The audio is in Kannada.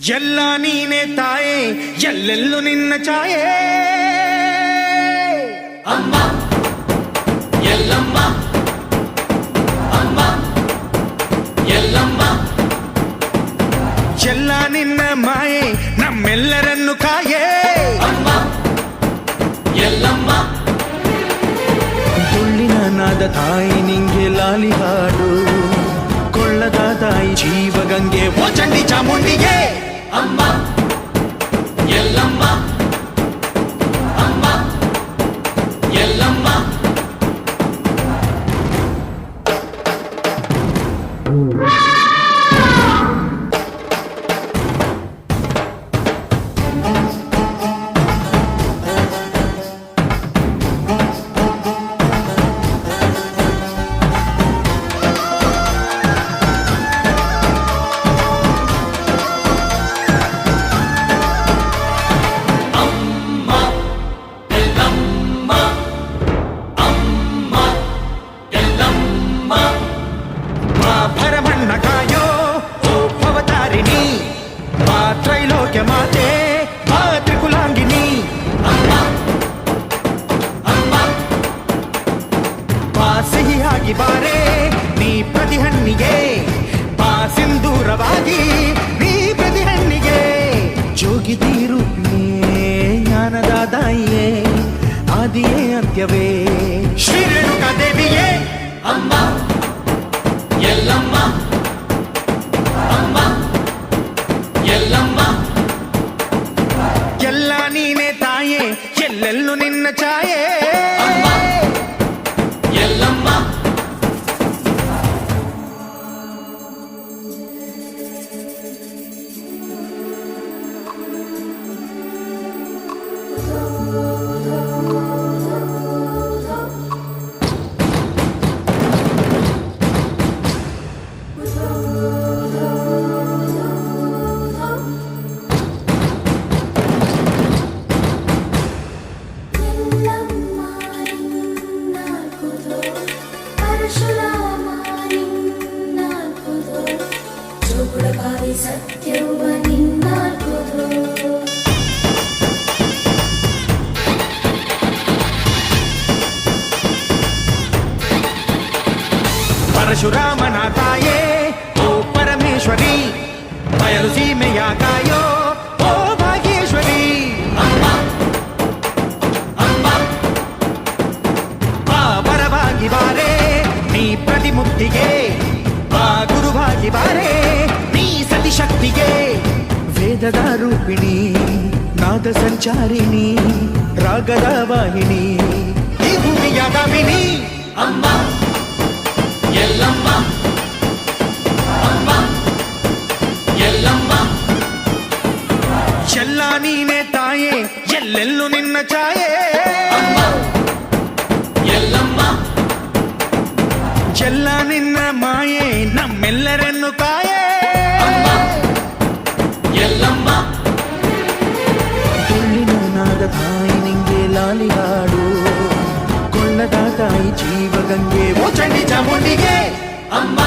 ಎಲ್ಲ ನೀನೆ ತಾಯೇ ಎಲ್ಲೆಲ್ಲೂ ನಿನ್ನ ಛಾಯೆ ಅಮ್ಮ ಎಲ್ಲಮ್ಮ ಅಮ್ಮ ಎಲ್ಲಮ್ಮ ಎಲ್ಲ ನಿನ್ನ ಮಾಯೆ ನಮ್ಮೆಲ್ಲರನ್ನು ಕಾಯೆ ಅಮ್ಮ ಎಲ್ಲಮ್ಮ ತುಳ್ಳಿನ ನಾದ ತಾಯಿ ನಿಂಗೆ ಲಾಲಿ ಹಾಡು ಕೊಳ್ಳದ ತಾಯಿ ಜೀವಗಂಗೆ ಓ ಚಂಡಿ ಚಾಮುಂಡಿಗೆ ಅಮ್ಮ ಎಲ್ಲಮ್ಮ ಅಮ್ಮ ಎಲ್ಲಮ್ಮ ಭರಮಣ್ಣ ಕಾಯೋ ಓ ಭವತಾರಿಣಿ ಬಾ ತ್ರೈಲೋಕ್ಯ ಮಾತೆ ಬಾ ತ್ರಿಕುಲಾಂಗಿನಿ ಅಮ್ಮ ಅಮ್ಮ ಬಾ ಸಿಹಿಯಾಗಿ ಬಾರೆ ನೀ ಪ್ರತಿಹಣ್ಣಿಗೆ ಬಾ ಸಿಂಧೂರವಾಗಿ ನೀ ಪ್ರತಿಹಣ್ಣಿಗೆ ಜೋಗಿದೀರು ಜ್ಞಾನದ ದಾಯಿಯೇ ಆದಿಯೇ ಅಂತ್ಯವೇ ಶ್ರೀ ರೇಣುಕಾ ದೇವಿಯೇ ಅಮ್ಮ ಎಲ್ಲಮ್ಮ ಅಮ್ಮ ಎಲ್ಲಮ್ಮ ಎಲ್ಲ ನೀನೆ ತಾಯೇ ಎಲ್ಲೆಲ್ಲೂ ನಿನ್ನ ಛಾಯೆ ಅಮ್ಮ ಎಲ್ಲಮ್ಮ ಸತ್ಯವ ನಿನ್ನಾಲ್ಕುದು ಪರಶುರಾಮನ ತಾಯೇ ಓ ಪರಮೇಶ್ವರಿ ಬಯಲು ಸೀಮೆಯ ಕಾಯೋ ಓ ಭಾಗ್ಯೇಶ್ವರಿ ಅಮ್ಮ ಅಮ್ಮ ಬಾ ಬರವಾಗಿ ಬಾರೆ ನೀ ಪ್ರತಿಮುಕ್ತಿಗೆ ಬಾ ಗುರುವಾಗಿ ಬಾರೆ ನೀ ಸತಿಶಕ್ತಿಗೆ ವೇದದ ರೂಪಿಣಿ ನಾದ ಸಂಚಾರಿಣಿ ರಾಗದ ವಾಹಿನಿ ಈ ಭೂಮಿಯ ಗಾಮಿನಿ ಅಮ್ಮ ಎಲ್ಲಮ್ಮ ಅಮ್ಮ ಎಲ್ಲಮ್ಮ ಎಲ್ಲ ನೀನೆ ತಾಯೇ ಎಲ್ಲೆಲ್ಲೂ ನಿನ್ನ ಛಾಯೆ ಅಮ್ಮ ಎಲ್ಲಮ್ಮ ಎಲ್ಲ ನಿನ್ನ ಮಾಯೆ ನಮ್ಮೆಲ್ಲರನ್ನು ಕಾಯೆ ಅಮ್ಮ ಎಲ್ಲಮ್ಮ ತುಳ್ಳಿನ ನಾದ ತಾಯಿ ನಿಂಗೆ ಲಾಲಿ ಹಾಡು ಕೊಳ್ಳದ ತಾಯಿ ಜೀವಗಂಗೆ ಓ ಚಂಡಿ ಚಾಮುಂಡಿಗೆ ಅಮ್ಮ